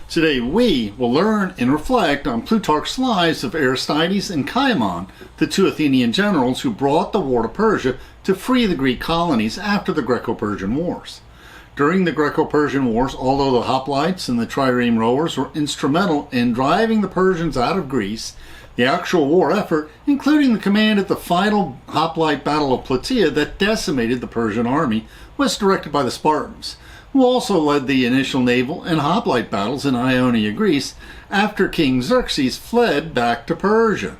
Today we will learn and reflect on Plutarch's lives of Aristides and Cimon, the two Athenian generals who brought the war to Persia to free the Greek colonies after the Greco-Persian Wars. During the Greco-Persian Wars, although the hoplites and the trireme rowers were instrumental in driving the Persians out of Greece, the actual war effort, including the command at the final hoplite Battle of Platea that decimated the Persian army, was directed by the Spartans, who also led the initial naval and hoplite battles in Ionia, Greece, after King Xerxes fled back to Persia.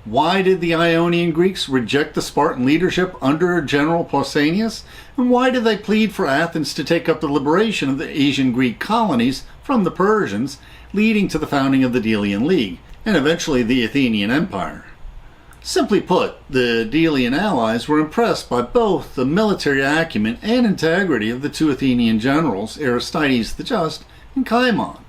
Why did the Ionian Greeks reject the Spartan leadership under General Pausanius? And why did they plead for Athens to take up the liberation of the Asian Greek colonies from the Persians, leading to the founding of the Delian League, and eventually the Athenian Empire? Simply put, the Delian allies were impressed by both the military acumen and integrity of the two Athenian generals, Aristides the Just and Kimon.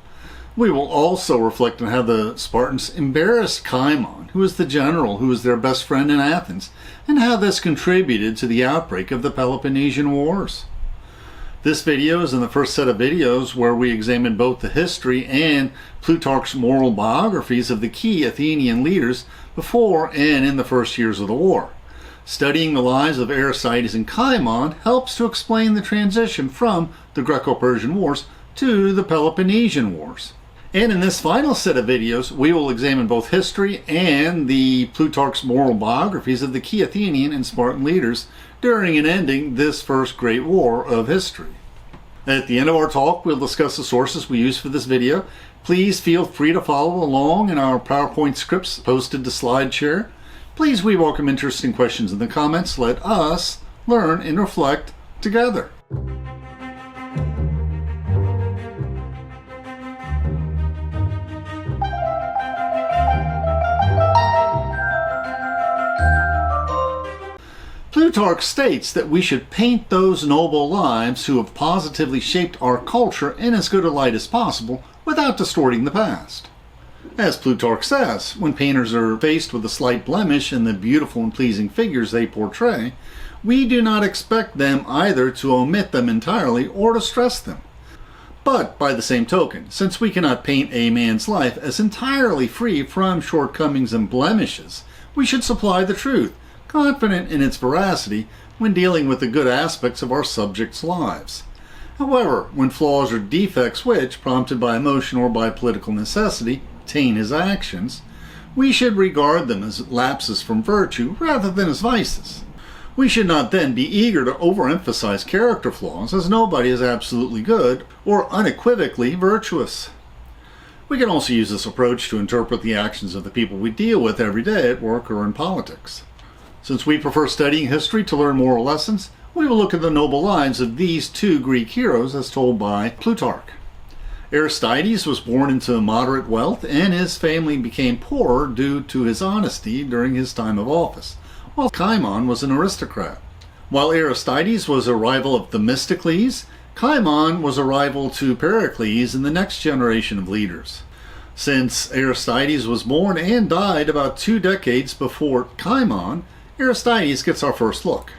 We will also reflect on how the Spartans embarrassed Kimon, who was the general who was their best friend in Athens, and how this contributed to the outbreak of the Peloponnesian Wars. This video is in the first set of videos where we examine both the history and Plutarch's moral biographies of the key Athenian leaders before and in the first years of the war. Studying the lives of Aristides and Cimon helps to explain the transition from the Greco-Persian Wars to the Peloponnesian Wars. And in this final set of videos, we will examine both history and the Plutarch's moral biographies of the key Athenian and Spartan leaders during and ending this first great war of history. At the end of our talk, we'll discuss the sources we use for this video. Please feel free to follow along in our PowerPoint scripts posted to SlideShare. Please, we welcome interesting questions in the comments. Let us learn and reflect together. Plutarch states that we should paint those noble lives who have positively shaped our culture in as good a light as possible without distorting the past. As Plutarch says, when painters are faced with a slight blemish in the beautiful and pleasing figures they portray, we do not expect them either to omit them entirely or to stress them. But by the same token, since we cannot paint a man's life as entirely free from shortcomings and blemishes, we should supply the truth, confident in its veracity when dealing with the good aspects of our subjects' lives. However, when flaws or defects which, prompted by emotion or by political necessity, taint his actions, we should regard them as lapses from virtue rather than as vices. We should not then be eager to overemphasize character flaws, as nobody is absolutely good or unequivocally virtuous. We can also use this approach to interpret the actions of the people we deal with every day at work or in politics. Since we prefer studying history to learn moral lessons, we will look at the noble lives of these two Greek heroes as told by Plutarch. Aristides was born into moderate wealth, and his family became poorer due to his honesty during his time of office, while Kimon was an aristocrat. While Aristides was a rival of Themistocles, Kimon was a rival to Pericles in the next generation of leaders. Since Aristides was born and died about 2 decades before Kimon, Aristides gets our first look.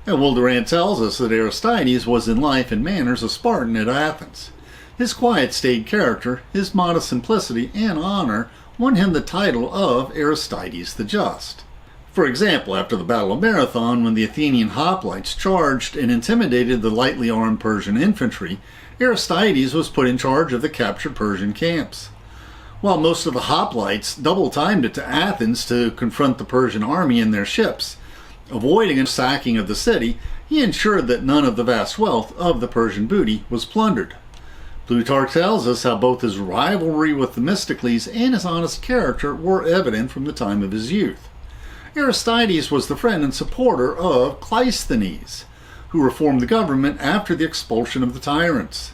And Durant tells us that Aristides was in life and manners a Spartan at Athens. His quiet, staid character, his modest simplicity, and honor won him the title of Aristides the Just. For example, after the Battle of Marathon, when the Athenian hoplites charged and intimidated the lightly armed Persian infantry, Aristides was put in charge of the captured Persian camps. While most of the hoplites double-timed it to Athens to confront the Persian army in their ships, avoiding a sacking of the city, he ensured that none of the vast wealth of the Persian booty was plundered. Plutarch tells us how both his rivalry with Themistocles and his honest character were evident from the time of his youth. Aristides was the friend and supporter of Cleisthenes, who reformed the government after the expulsion of the tyrants.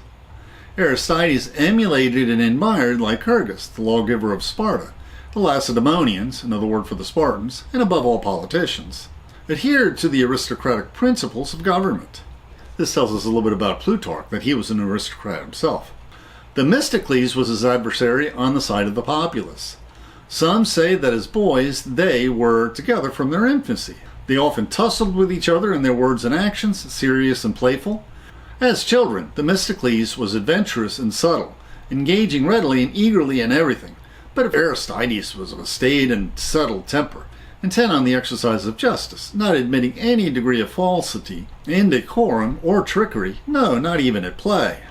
Aristides emulated and admired Lycurgus, the lawgiver of Sparta. The Lacedaemonians, another word for the Spartans, and above all politicians, adhered to the aristocratic principles of government. This tells us a little bit about Plutarch, that he was an aristocrat himself. Themistocles was his adversary on the side of the populace. Some say that as boys they were together from their infancy. They often tussled with each other in their words and actions, serious and playful. As children, Themistocles was adventurous and subtle, engaging readily and eagerly in everything. But if Aristides was of a staid and settled temper, intent on the exercise of justice, not admitting any degree of falsity, indecorum, or trickery, no, not even at play.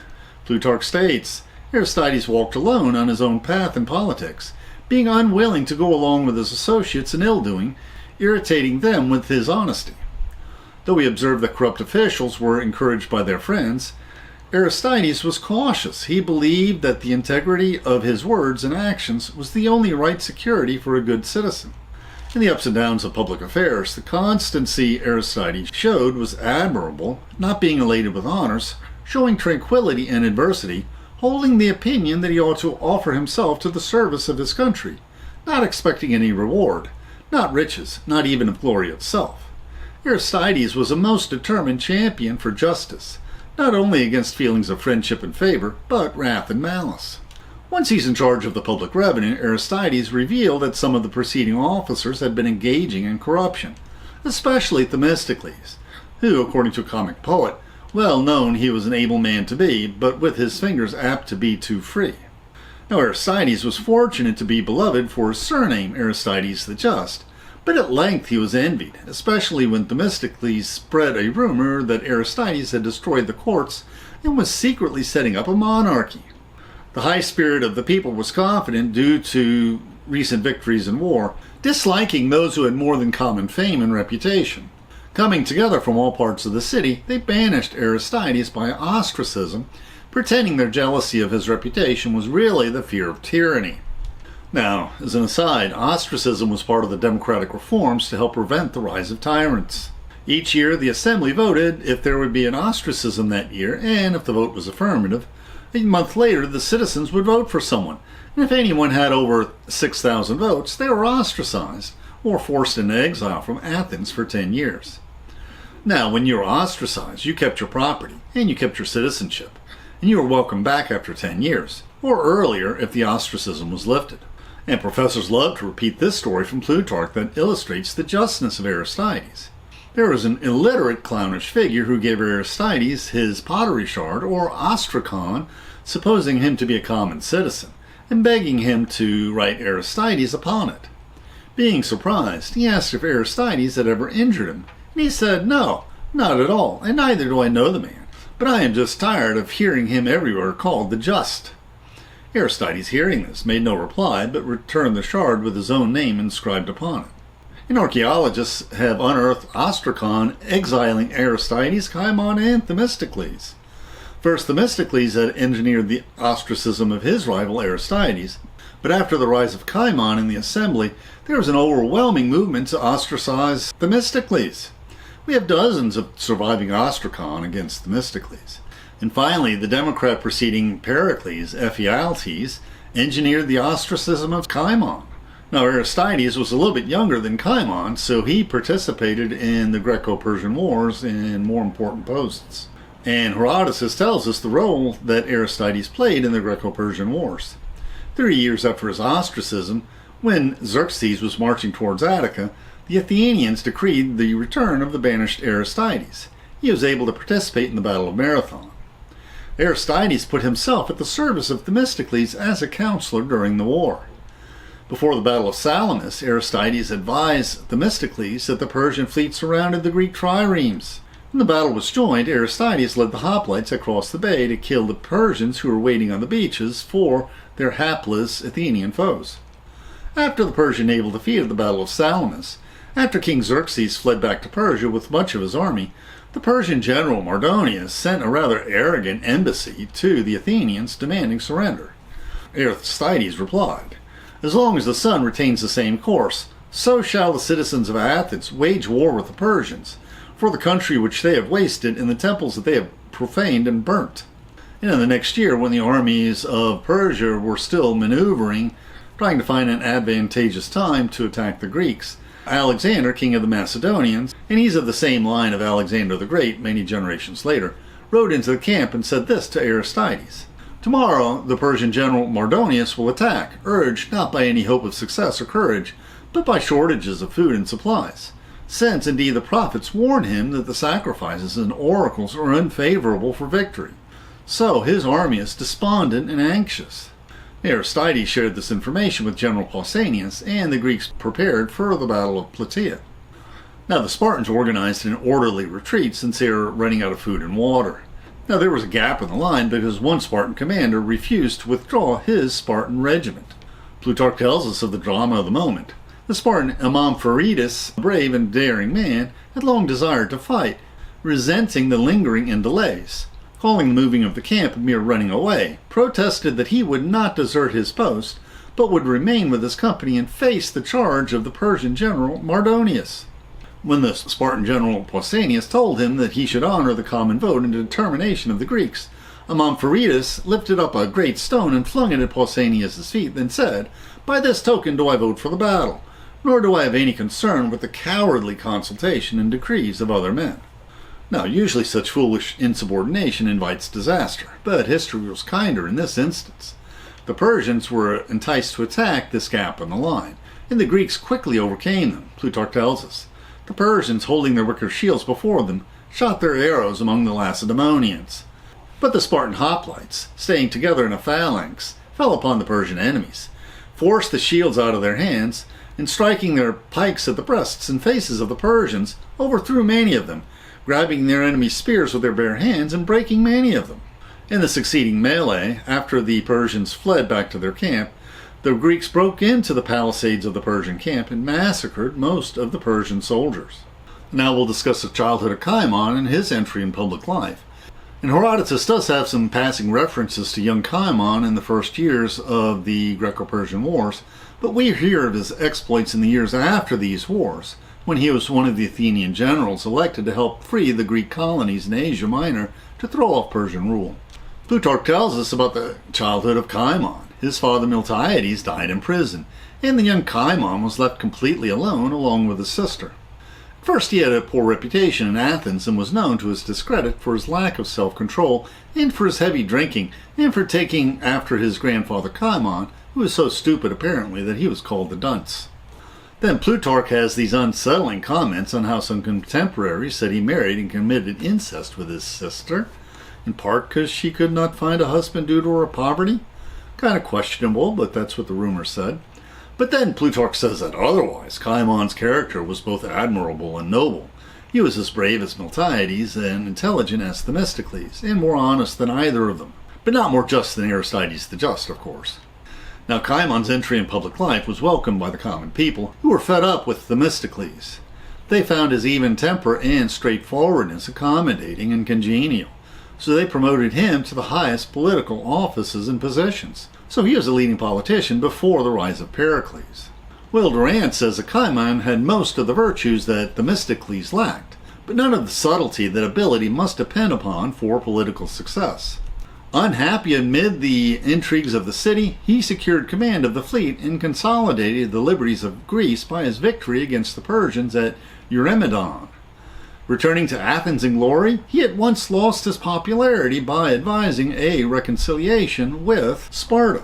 Plutarch states, Aristides walked alone on his own path in politics, being unwilling to go along with his associates in ill-doing, irritating them with his honesty. Though he observed that corrupt officials were encouraged by their friends, Aristides was cautious. He believed that the integrity of his words and actions was the only right security for a good citizen. In the ups and downs of public affairs, the constancy Aristides showed was admirable, not being elated with honors, showing tranquility in adversity, holding the opinion that he ought to offer himself to the service of his country, not expecting any reward, not riches, not even of glory itself. Aristides was a most determined champion for justice, not only against feelings of friendship and favor, but wrath and malice. Once he's in charge of the public revenue, Aristides revealed that some of the preceding officers had been engaging in corruption, especially Themistocles, who, according to a comic poet, well known he was an able man to be, but with his fingers apt to be too free. Now Aristides was fortunate to be beloved for his surname, Aristides the Just, but at length he was envied, especially when Themistocles spread a rumor that Aristides had destroyed the courts and was secretly setting up a monarchy. The high spirit of the people was confident due to recent victories in war, disliking those who had more than common fame and reputation. Coming together from all parts of the city, they banished Aristides by ostracism, pretending their jealousy of his reputation was really the fear of tyranny. Now, as an aside, ostracism was part of the democratic reforms to help prevent the rise of tyrants. Each year, the assembly voted if there would be an ostracism that year, and if the vote was affirmative, a month later the citizens would vote for someone, and if anyone had over 6,000 votes, they were ostracized, or forced into exile from Athens for 10 years. Now, when you were ostracized, you kept your property, and you kept your citizenship, and you were welcomed back after 10 years, or earlier if the ostracism was lifted. And professors love to repeat this story from Plutarch that illustrates the justness of Aristides. There was an illiterate clownish figure who gave Aristides his pottery shard, or ostracon, supposing him to be a common citizen, and begging him to write Aristides upon it. Being surprised, he asked if Aristides had ever injured him, and he said, "No, not at all, and neither do I know the man, but I am just tired of hearing him everywhere called the Just." Aristides, hearing this, made no reply, but returned the shard with his own name inscribed upon it. And archaeologists have unearthed ostracon exiling Aristides, Kimon, and Themistocles. First, Themistocles had engineered the ostracism of his rival Aristides, but after the rise of Kimon in the assembly, there was an overwhelming movement to ostracize Themistocles. We have dozens of surviving ostracon against Themistocles. And finally, the Democrat preceding Pericles, Ephialtes, engineered the ostracism of Kimon. Now, Aristides was a little bit younger than Kimon, so he participated in the Greco-Persian Wars in more important posts. And Herodotus tells us the role that Aristides played in the Greco-Persian Wars. 3 years after his ostracism, when Xerxes was marching towards Attica, the Athenians decreed the return of the banished Aristides. He was able to participate in the Battle of Marathon. Aristides put himself at the service of Themistocles as a counselor during the war. Before the Battle of Salamis, Aristides advised Themistocles that the Persian fleet surrounded the Greek triremes. When the battle was joined, Aristides led the hoplites across the bay to kill the Persians who were waiting on the beaches for their hapless Athenian foes. After the Persian naval defeat at the Battle of Salamis, after King Xerxes fled back to Persia with much of his army, the Persian general Mardonius sent a rather arrogant embassy to the Athenians demanding surrender. Aristides replied, "As long as the sun retains the same course, so shall the citizens of Athens wage war with the Persians, for the country which they have wasted and the temples that they have profaned and burnt." And in the next year, when the armies of Persia were still maneuvering, trying to find an advantageous time to attack the Greeks, Alexander, king of the Macedonians, and he's of the same line of Alexander the Great many generations later, rode into the camp and said this to Aristides: "Tomorrow the Persian general Mardonius will attack, urged not by any hope of success or courage, but by shortages of food and supplies, since indeed the prophets warn him that the sacrifices and oracles are unfavorable for victory. So his army is despondent and anxious. Aristides shared this information with General Pausanius, and the Greeks prepared for the Battle of Platea. Now the Spartans organized an orderly retreat since they were running out of food and water. Now there was a gap in the line because one Spartan commander refused to withdraw his Spartan regiment. Plutarch tells us of the drama of the moment. The Spartan Amphiaraus, a brave and daring man, had long desired to fight, resenting the lingering and delays. Calling the moving of the camp a mere running away, protested that he would not desert his post, but would remain with his company and face the charge of the Persian general Mardonius. When the Spartan general Pausanius told him that he should honor the common vote and determination of the Greeks, Amphiaraus lifted up a great stone and flung it at Pausanius' feet, then said, "By this token do I vote for the battle, nor do I have any concern with the cowardly consultation and decrees of other men." Now, usually such foolish insubordination invites disaster, but history was kinder in this instance. The Persians were enticed to attack this gap in the line, and the Greeks quickly overcame them, Plutarch tells us. The Persians, holding their wicker shields before them, shot their arrows among the Lacedaemonians. But the Spartan hoplites, staying together in a phalanx, fell upon the Persian enemies, forced the shields out of their hands, and striking their pikes at the breasts and faces of the Persians, overthrew many of them, grabbing their enemies' spears with their bare hands and breaking many of them. In the succeeding melee, after the Persians fled back to their camp, the Greeks broke into the palisades of the Persian camp and massacred most of the Persian soldiers. Now we'll discuss the childhood of Kimon and his entry in public life. And Herodotus does have some passing references to young Kimon in the first years of the Greco-Persian Wars, but we hear of his exploits in the years after these wars, when he was one of the Athenian generals elected to help free the Greek colonies in Asia Minor to throw off Persian rule. Plutarch tells us about the childhood of Kimon. His father Miltiades died in prison, and the young Kimon was left completely alone along with his sister. First, he had a poor reputation in Athens and was known to his discredit for his lack of self-control and for his heavy drinking and for taking after his grandfather Kimon, who was so stupid apparently that he was called the dunce. Then Plutarch has these unsettling comments on how some contemporaries said he married and committed incest with his sister, in part because she could not find a husband due to her poverty. Kind of questionable, but that's what the rumor said. But then Plutarch says that otherwise, Kimon's character was both admirable and noble. He was as brave as Miltiades and intelligent as Themistocles, and more honest than either of them, but not more just than Aristides the Just, of course. Now Kimon's entry in public life was welcomed by the common people, who were fed up with Themistocles. They found his even temper and straightforwardness accommodating and congenial, so they promoted him to the highest political offices and positions. So he was a leading politician before the rise of Pericles. Will Durant says that Kimon had most of the virtues that Themistocles lacked, but none of the subtlety that ability must depend upon for political success. Unhappy amid the intrigues of the city, he secured command of the fleet and consolidated the liberties of Greece by his victory against the Persians at Eurymedon. Returning to Athens in glory, he at once lost his popularity by advising a reconciliation with Sparta.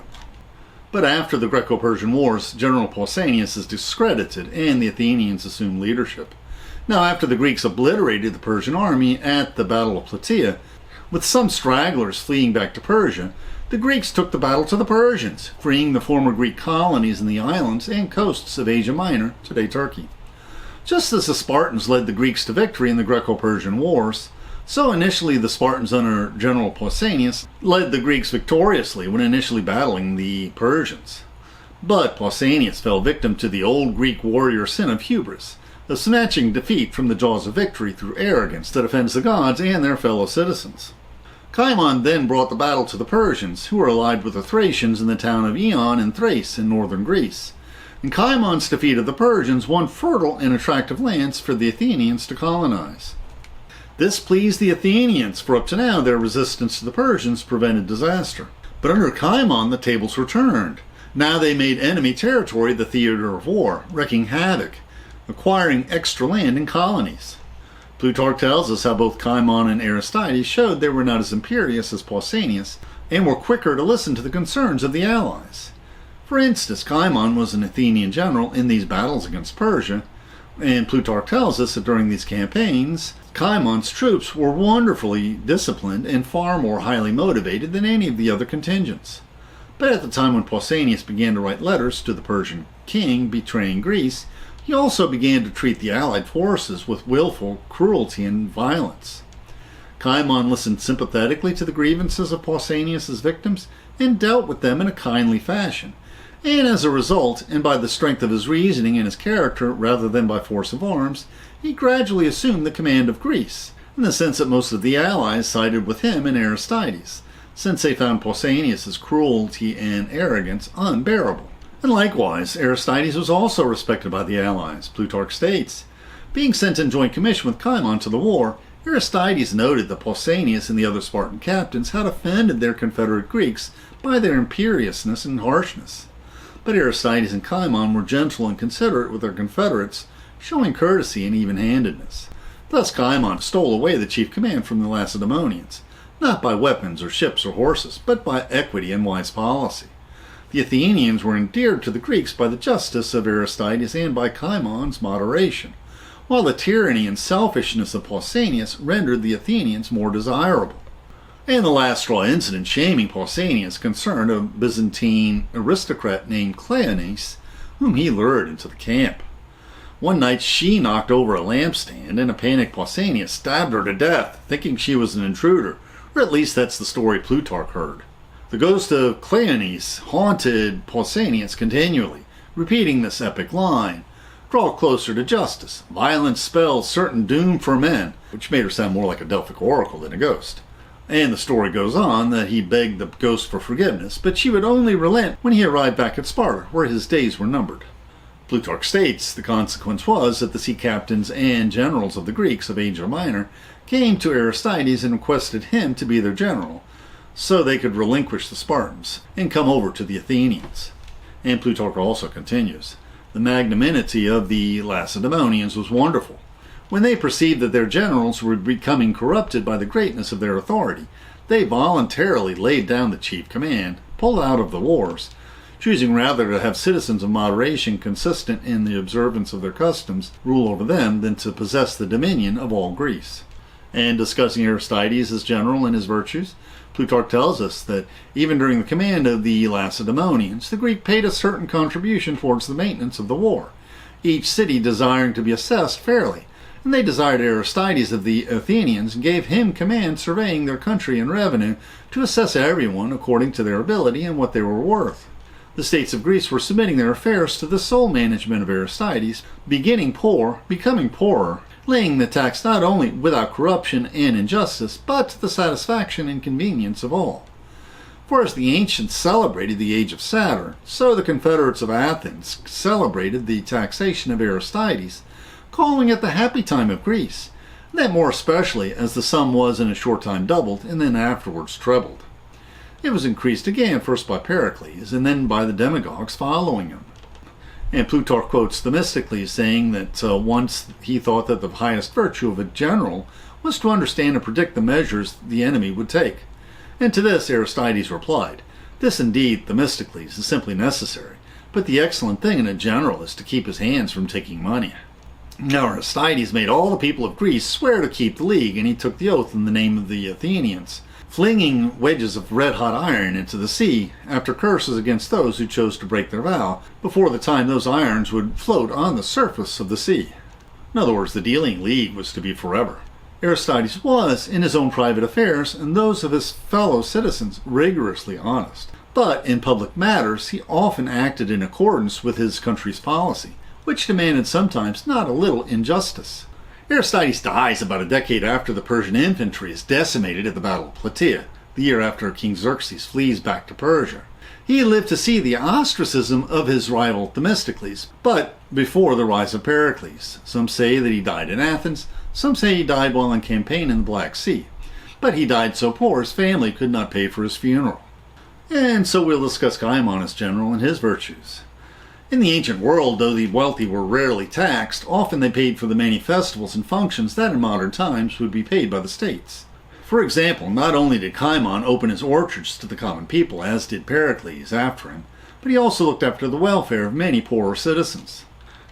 But after the Greco-Persian Wars, General Pausanius is discredited and the Athenians assume leadership. Now after the Greeks obliterated the Persian army at the Battle of Platea, with some stragglers fleeing back to Persia, the Greeks took the battle to the Persians, freeing the former Greek colonies in the islands and coasts of Asia Minor, today Turkey. Just as the Spartans led the Greeks to victory in the Greco-Persian Wars, so initially the Spartans under General Pausanius led the Greeks victoriously when initially battling the Persians. But Pausanius fell victim to the old Greek warrior sin of hubris, of snatching defeat from the jaws of victory through arrogance that offends the gods and their fellow citizens. Kimon then brought the battle to the Persians, who were allied with the Thracians in the town of Ion in Thrace in northern Greece. And Kimon's defeat of the Persians won fertile and attractive lands for the Athenians to colonize. This pleased the Athenians, for up to now their resistance to the Persians prevented disaster. But under Kimon the tables were turned. Now they made enemy territory the theater of war, wreaking havoc, acquiring extra land and colonies. Plutarch tells us how both Kimon and Aristides showed they were not as imperious as Pausanias, and were quicker to listen to the concerns of the allies. For instance, Kimon was an Athenian general in these battles against Persia, And Plutarch tells us that during these campaigns, Chimon's troops were wonderfully disciplined and far more highly motivated than any of the other contingents. But at the time when Pausanius began to write letters to the Persian king betraying Greece, he also began to treat the allied forces with willful cruelty and violence. Kimon listened sympathetically to the grievances of Pausanias' victims and dealt with them in a kindly fashion. And as a result, and by the strength of his reasoning and his character rather than by force of arms, he gradually assumed the command of Greece, in the sense that most of the allies sided with him and Aristides, since they found Pausanias' cruelty and arrogance unbearable. And likewise, Aristides was also respected by the allies. Plutarch states, being sent in joint commission with Kimon to the war, Aristides noted that Pausanias and the other Spartan captains had offended their confederate Greeks by their imperiousness and harshness. But Aristides and Kimon were gentle and considerate with their confederates, showing courtesy and even-handedness. Thus Kimon stole away the chief command from the Lacedaemonians, not by weapons or ships or horses, but by equity and wise policy. The Athenians were endeared to the Greeks by the justice of Aristides and by Chimon's moderation, while the tyranny and selfishness of Pausanias rendered the Athenians more desirable. And the last straw incident shaming Pausanias concerned a Byzantine aristocrat named Cleonis, whom he lured into the camp. One night she knocked over a lampstand, and in a panic Pausanias stabbed her to death, thinking she was an intruder, or at least that's the story Plutarch heard. The ghost of Cleonis haunted Pausanias continually, repeating this epic line, "Draw closer to justice. Violence spells certain doom for men," which made her sound more like a Delphic oracle than a ghost. And the story goes on that he begged the ghost for forgiveness, but she would only relent when he arrived back at Sparta, where his days were numbered. Plutarch states the consequence was that the sea captains and generals of the Greeks of Asia Minor came to Aristides and requested him to be their general, so they could relinquish the Spartans and come over to the Athenians. And Plutarch also continues, the magnanimity of the Lacedaemonians was wonderful. When they perceived that their generals were becoming corrupted by the greatness of their authority, they voluntarily laid down the chief command, pulled out of the wars, choosing rather to have citizens of moderation consistent in the observance of their customs rule over them than to possess the dominion of all Greece. And discussing Aristides as general and his virtues, Plutarch tells us that even during the command of the Lacedaemonians, the Greek paid a certain contribution towards the maintenance of the war, each city desiring to be assessed fairly, and they desired Aristides of the Athenians and gave him command surveying their country and revenue to assess everyone according to their ability and what they were worth. The states of Greece were submitting their affairs to the sole management of Aristides, beginning poor, becoming poorer, laying the tax not only without corruption and injustice, but to the satisfaction and convenience of all. For as the ancients celebrated the age of Saturn, so the confederates of Athens celebrated the taxation of Aristides, calling it the happy time of Greece, and that more especially as the sum was in a short time doubled and then afterwards trebled. It was increased again first by Pericles and then by the demagogues following him. And Plutarch quotes Themistocles saying that once he thought that the highest virtue of a general was to understand and predict the measures the enemy would take. And to this Aristides replied, "This indeed, Themistocles, is simply necessary, but the excellent thing in a general is to keep his hands from taking money." Now Aristides made all the people of Greece swear to keep the league, and he took the oath in the name of the Athenians, flinging wedges of red-hot iron into the sea after curses against those who chose to break their vow before the time those irons would float on the surface of the sea. In other words, the Delian League was to be forever. Aristides was, in his own private affairs and those of his fellow citizens, rigorously honest. But in public matters he often acted in accordance with his country's policy, which demanded sometimes not a little injustice. Aristides dies about a decade after the Persian infantry is decimated at the Battle of Platea, the year after King Xerxes flees back to Persia. He lived to see the ostracism of his rival Themistocles, but before the rise of Pericles. Some say that he died in Athens, some say he died while on campaign in the Black Sea, but he died so poor his family could not pay for his funeral. And so we'll discuss Kimon as general and his virtues. In the ancient world, though the wealthy were rarely taxed, often they paid for the many festivals and functions that in modern times would be paid by the states. For example, not only did Kimon open his orchards to the common people, as did Pericles after him, but he also looked after the welfare of many poorer citizens.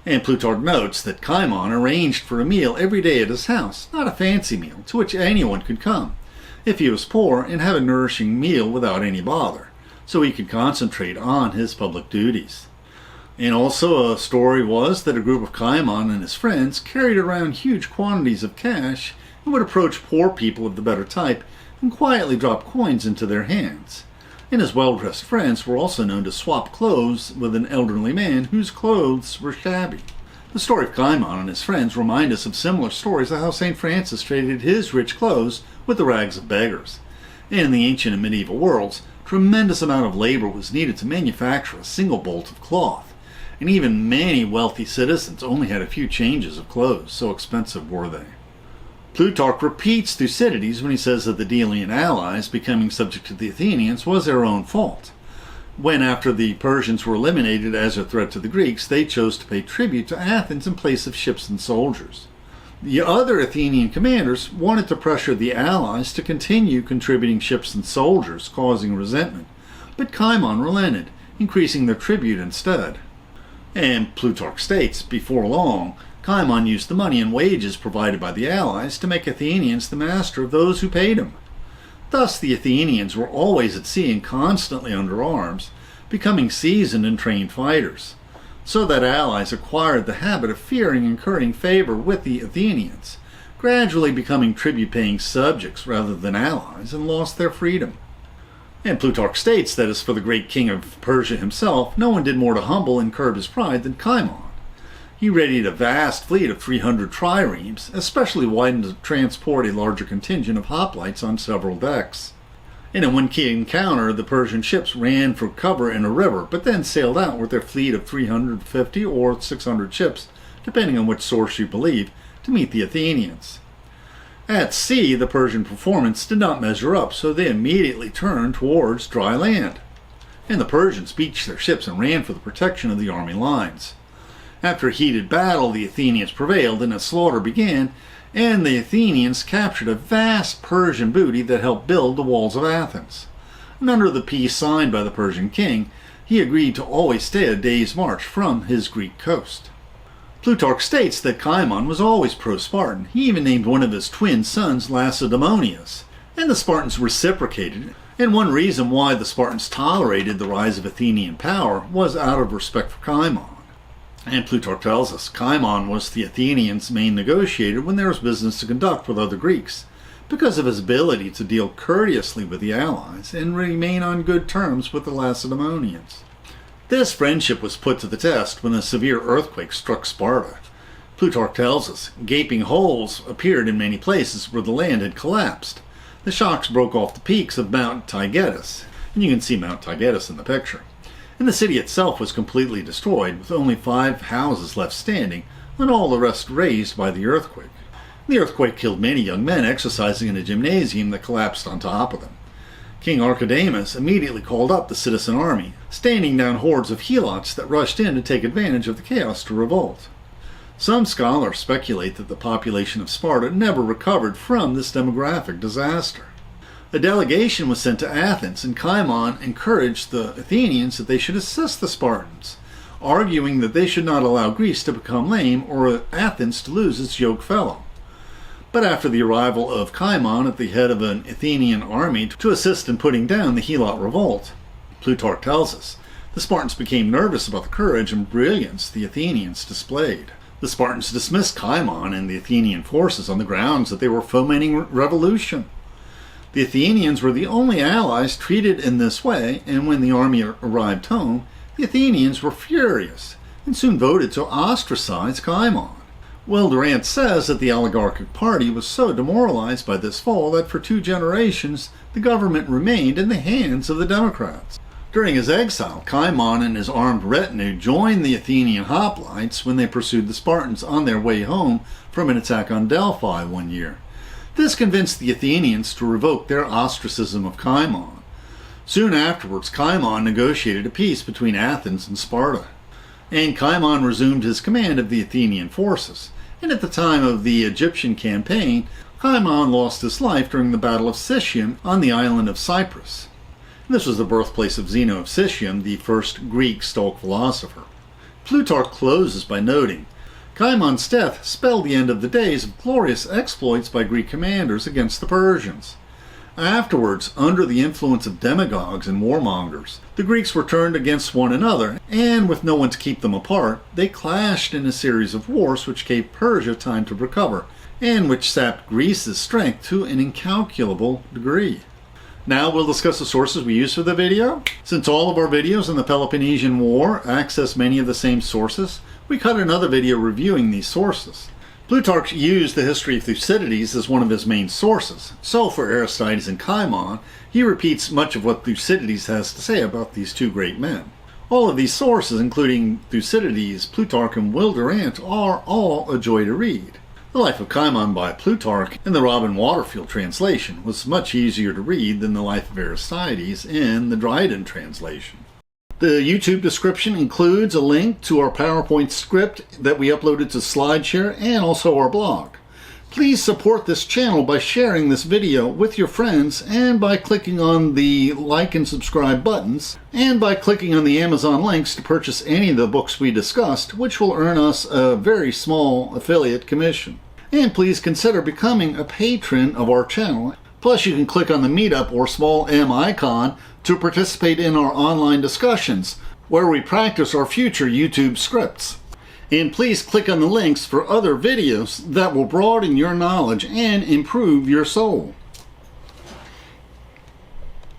And Plutarch notes that Kimon arranged for a meal every day at his house, not a fancy meal, to which anyone could come, if he was poor, and have a nourishing meal without any bother, so he could concentrate on his public duties. And also a story was that a group of Kimon and his friends carried around huge quantities of cash and would approach poor people of the better type and quietly drop coins into their hands. And his well-dressed friends were also known to swap clothes with an elderly man whose clothes were shabby. The story of Kimon and his friends remind us of similar stories of how St. Francis traded his rich clothes with the rags of beggars. And in the ancient and medieval worlds, tremendous amount of labor was needed to manufacture a single bolt of cloth, and even many wealthy citizens only had a few changes of clothes, so expensive were they. Plutarch repeats Thucydides when he says that the Delian allies becoming subject to the Athenians was their own fault, when after the Persians were eliminated as a threat to the Greeks, they chose to pay tribute to Athens in place of ships and soldiers. The other Athenian commanders wanted to pressure the allies to continue contributing ships and soldiers, causing resentment, but Kimon relented, increasing their tribute instead. And Plutarch states, before long, Kimon used the money and wages provided by the allies to make Athenians the master of those who paid him. Thus the Athenians were always at sea and constantly under arms, becoming seasoned and trained fighters, so that allies acquired the habit of fearing and incurring favor with the Athenians, gradually becoming tribute-paying subjects rather than allies, and lost their freedom. And Plutarch states that as for the great king of Persia himself, no one did more to humble and curb his pride than Kimon. He readied a vast fleet of 300 triremes, especially widened to transport a larger contingent of hoplites on several decks. In a one-key encounter, the Persian ships ran for cover in a river, but then sailed out with their fleet of 350 or 600 ships, depending on which source you believe, to meet the Athenians. At sea, the Persian performance did not measure up, so they immediately turned towards dry land. And the Persians beached their ships and ran for the protection of the army lines. After a heated battle, the Athenians prevailed, and a slaughter began, and the Athenians captured a vast Persian booty that helped build the walls of Athens. And under the peace signed by the Persian king, he agreed to always stay a day's march from his Greek coast. Plutarch states that Kimon was always pro-Spartan. He even named one of his twin sons Lacedaemonius, and the Spartans reciprocated. And one reason why the Spartans tolerated the rise of Athenian power was out of respect for Kimon. And Plutarch tells us Kimon was the Athenians' main negotiator when there was business to conduct with other Greeks, because of his ability to deal courteously with the allies and remain on good terms with the Lacedaemonians. This friendship was put to the test when a severe earthquake struck Sparta. Plutarch tells us gaping holes appeared in many places where the land had collapsed. The shocks broke off the peaks of Mount Taygetus, and you can see Mount Taygetus in the picture. And the city itself was completely destroyed, with only 5 houses left standing, and all the rest razed by the earthquake. The earthquake killed many young men exercising in a gymnasium that collapsed on top of them. King Archidamus immediately called up the citizen army, standing down hordes of helots that rushed in to take advantage of the chaos to revolt. Some scholars speculate that the population of Sparta never recovered from this demographic disaster. A delegation was sent to Athens, and Kimon encouraged the Athenians that they should assist the Spartans, arguing that they should not allow Greece to become lame or Athens to lose its yoke fellow. But after the arrival of Kimon at the head of an Athenian army to assist in putting down the Helot revolt, Plutarch tells us, the Spartans became nervous about the courage and brilliance the Athenians displayed. The Spartans dismissed Kimon and the Athenian forces on the grounds that they were fomenting revolution. The Athenians were the only allies treated in this way, and when the army arrived home, the Athenians were furious and soon voted to ostracize Kimon. Will Durant says that the oligarchic party was so demoralized by this fall that for 2 generations the government remained in the hands of the Democrats. During his exile, Kimon and his armed retinue joined the Athenian hoplites when they pursued the Spartans on their way home from an attack on Delphi one year. This convinced the Athenians to revoke their ostracism of Kimon. Soon afterwards, Kimon negotiated a peace between Athens and Sparta, and Kimon resumed his command of the Athenian forces. And at the time of the Egyptian campaign, Kimon lost his life during the Battle of Sicyon on the island of Cyprus. This was the birthplace of Zeno of Sicyon, the first Greek Stoic philosopher. Plutarch closes by noting, Chimon's death spelled the end of the days of glorious exploits by Greek commanders against the Persians. Afterwards, under the influence of demagogues and warmongers, the Greeks were turned against one another, and with no one to keep them apart, they clashed in a series of wars which gave Persia time to recover, and which sapped Greece's strength to an incalculable degree. Now we'll discuss the sources we use for the video. Since all of our videos on the Peloponnesian War access many of the same sources, we cut another video reviewing these sources. Plutarch used the history of Thucydides as one of his main sources, so for Aristides and Cimon, he repeats much of what Thucydides has to say about these two great men. All of these sources, including Thucydides, Plutarch, and Will Durant, are all a joy to read. The Life of Kimon by Plutarch in the Robin Waterfield translation was much easier to read than the Life of Aristides in the Dryden translation. The YouTube description includes a link to our PowerPoint script that we uploaded to SlideShare and also our blog. Please support this channel by sharing this video with your friends and by clicking on the like and subscribe buttons and by clicking on the Amazon links to purchase any of the books we discussed, which will earn us a very small affiliate commission. And please consider becoming a patron of our channel. Plus, you can click on the Meetup or small M icon to participate in our online discussions, where we practice our future YouTube scripts. And please click on the links for other videos that will broaden your knowledge and improve your soul.